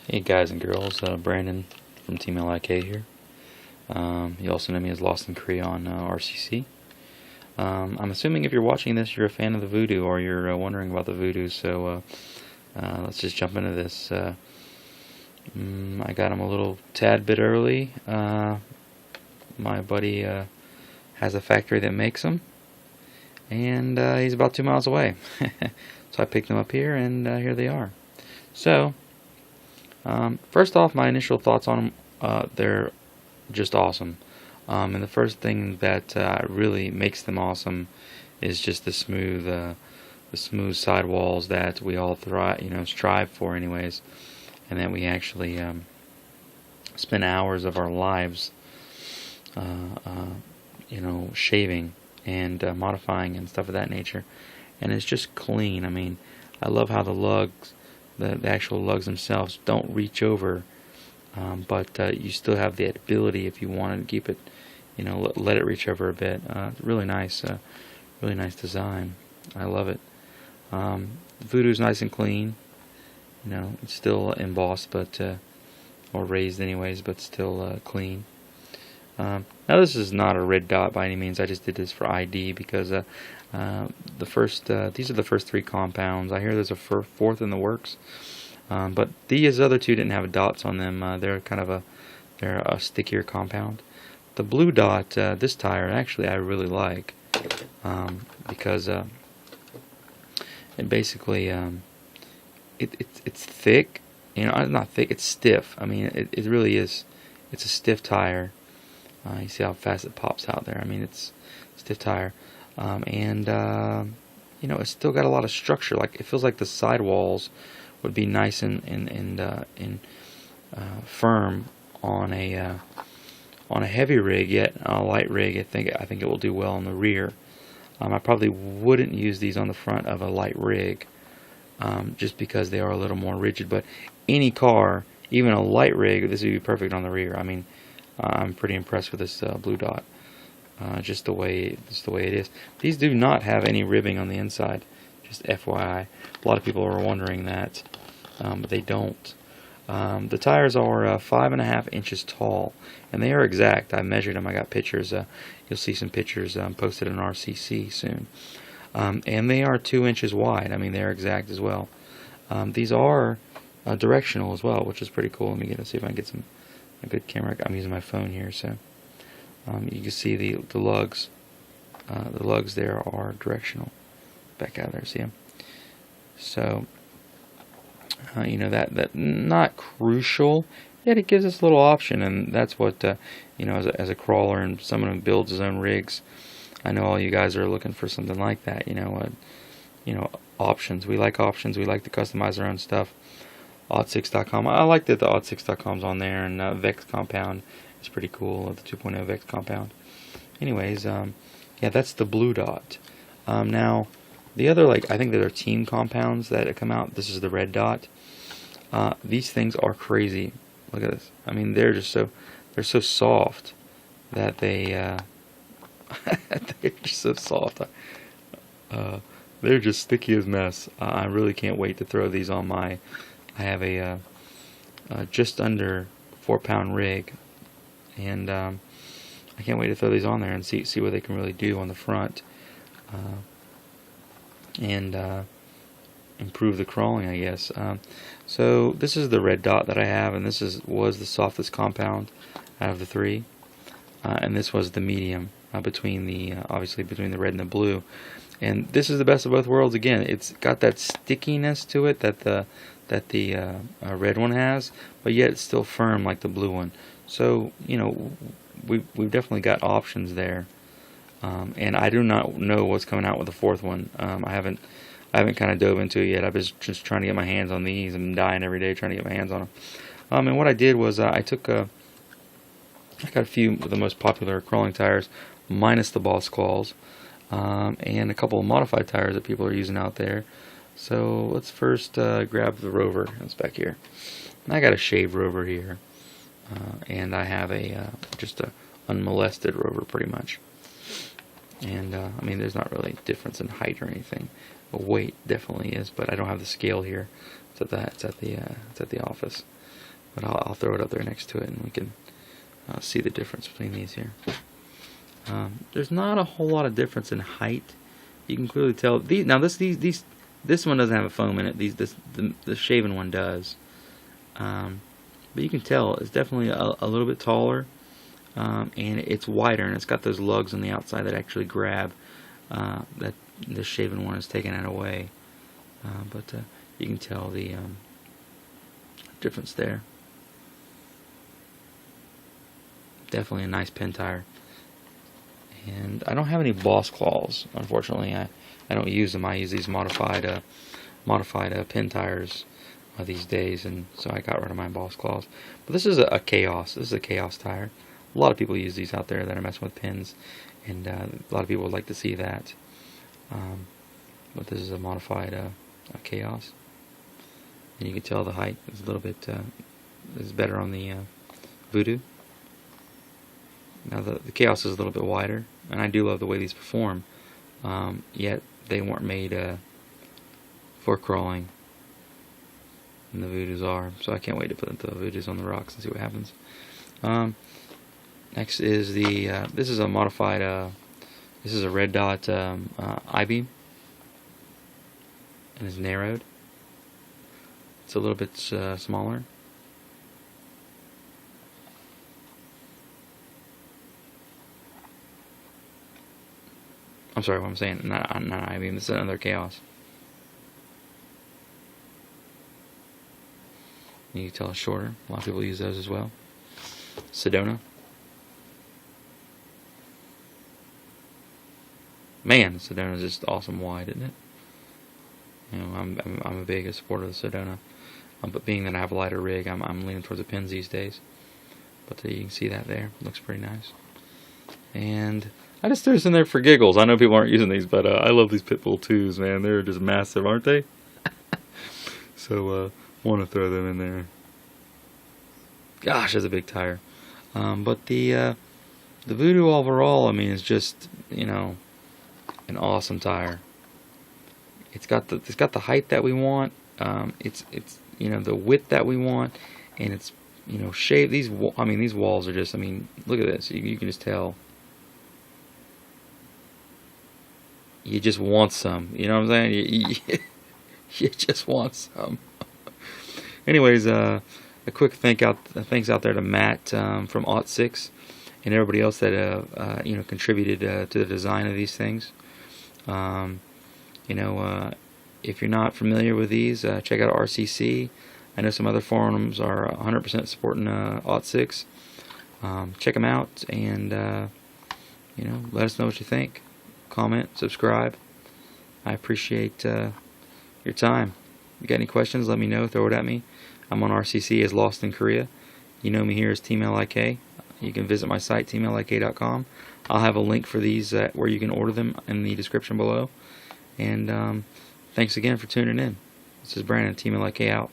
Hey guys and girls, Brandon from Teamlik here. You also know me as Lost in Korea on RCC. I'm assuming if you're watching this, you're a fan of the VOODOO, or you're wondering about the VOODOO. So let's just jump into this. I got him a little tad bit early. My buddy has a factory that makes them, and he's about 2 miles away. So I picked them up here, and here they are. So. First off, my initial thoughts on them, they're just awesome. And the first thing that really makes them awesome is just the smooth sidewalls that we all strive for, anyways, and that we actually spend hours of our lives, shaving and modifying and stuff of that nature. And it's just clean. I mean, I love how the lugs. The actual lugs themselves don't reach over, but you still have the ability, if you wanted to keep it, let it reach over a bit. Really nice design. I love it. The VOODOO's nice and clean. It's still embossed, but or raised anyways, but still clean. Now this is not a red dot by any means. I just did this for ID because these are the first 3 compounds. I hear there's a fourth in the works, but these other 2 didn't have dots on them. They're a stickier compound. The blue dot, this tire, actually I really like, because it basically it's thick. It's not thick. It's stiff. I mean, it really is. It's a stiff tire. You see how fast it pops out there. I mean, it's a stiff tire, and it's still got a lot of structure. Like, it feels like the sidewalls would be nice and firm on a heavy rig, yet on a light rig, I think it will do well on the rear. I probably wouldn't use these on the front of a light rig, just because they are a little more rigid. But any car, even a light rig, this would be perfect on the rear. I mean, I'm pretty impressed with this blue dot. Just the way it is. These do not have any ribbing on the inside. Just FYI. A lot of people are wondering that, but they don't. The tires are 5.5 inches tall, and they are exact. I measured them. I got pictures. You'll see some pictures posted on RCC soon. And they are 2 inches wide. I mean, they're exact as well. These are directional as well, which is pretty cool. Let me see if I can get a good camera. I'm using my phone here, so you can see the lugs. The lugs there are directional. Back out there, see them? So that not crucial, yet it gives us a little option, and that's what as a crawler and someone who builds his own rigs, I know all you guys are looking for something like that. Options. We like options. We like to customize our own stuff. Ottsix.com. I like that the Ottsix.com's on there, and Vex compound is pretty cool. The 2.0 Vex compound. Anyways, yeah, that's the blue dot. Now, the other, I think there are team compounds that come out. This is the red dot. These things are crazy. Look at this. I mean, they're so soft that they're just so soft. They're just sticky as mess. I really can't wait to throw these on my. I have a just under 4-pound rig, and I can't wait to throw these on there and see what they can really do on the front, and improve the crawling, I guess. So this is the red dot that I have, and this was the softest compound out of the 3, and this was the medium obviously between the red and the blue. And this is the best of both worlds. Again, it's got that stickiness to it that the red one has, but yet it's still firm like the blue one. So we've definitely got options there. And I do not know what's coming out with the 4th one. I haven't kind of dove into it yet. I've been just trying to get my hands on these. I'm dying every day trying to get my hands on them. And what I did was I got a few of the most popular crawling tires, minus the Boss Claws. And a couple of modified tires that people are using out there. So let's first grab the Rover. That's back here. And I got a shaved Rover here, and I have just a unmolested Rover pretty much. And I mean, there's not really a difference in height or anything. But weight definitely is. But I don't have the scale here. It's at the office. But I'll throw it up there next to it, and we can see the difference between these here. There's not a whole lot of difference in height. You can clearly tell. This one doesn't have a foam in it. The shaven one does. But you can tell it's definitely a little bit taller, and it's wider, and it's got those lugs on the outside that actually grab. That the shaven one is taking that away. But you can tell the difference there. Definitely a nice pin tire. And I don't have any boss claws, unfortunately. I don't use them. I use these modified pin tires these days, and so I got rid of my boss claws. But this is a Chaos. This is a Chaos tire. A lot of people use these out there that are messing with pins, and a lot of people would like to see that. But this is a modified a Chaos, and you can tell the height is a little bit is better on the VOODOO. Now the Chaos is a little bit wider, and I do love the way these perform. Yet they weren't made for crawling, and the VOODOOs are. So I can't wait to put the VOODOOs on the rocks and see what happens. Next is the this is a modified. This is a red dot I-beam, and it's narrowed. It's a little bit smaller. I'm sorry, what I'm saying, not I-beam, this is another Chaos. You can tell it's shorter. A lot of people use those as well. Sedona. Man, the Sedona is just awesome wide, isn't it? You know, I'm a big supporter of the Sedona. But being that I have a lighter rig, I'm leaning towards the pins these days. But you can see that there. Looks pretty nice. And I just threw this in there for giggles. I know people aren't using these, but I love these Pitbull 2s, man. They're just massive, aren't they? So, want to throw them in there. Gosh, that's a big tire. But the VOODOO overall, I mean, is just, you know, an awesome tire. It's got the height that we want. It's you know, the width that we want, and it's, you know, shaved. These walls are just, I mean, look at this. You can just tell. You just want some. You know what I'm saying? You just want some. Anyways, a quick thanks out there to Matt from Ottsix and everybody else that you know, contributed to the design of these things. You know, if you're not familiar with these, check out RCC. I know some other forums are 100% supporting Ottsix. Check them out, and you know, let us know what you think. Comment, subscribe. I appreciate your time. If you got any questions, let me know. Throw it at me. I'm on RCC as Lost in Korea. You know me here as Teamlik. You can visit my site, teamlik.com. I'll have a link for these where you can order them in the description below. And thanks again for tuning in. This is Brandon, Teamlik out.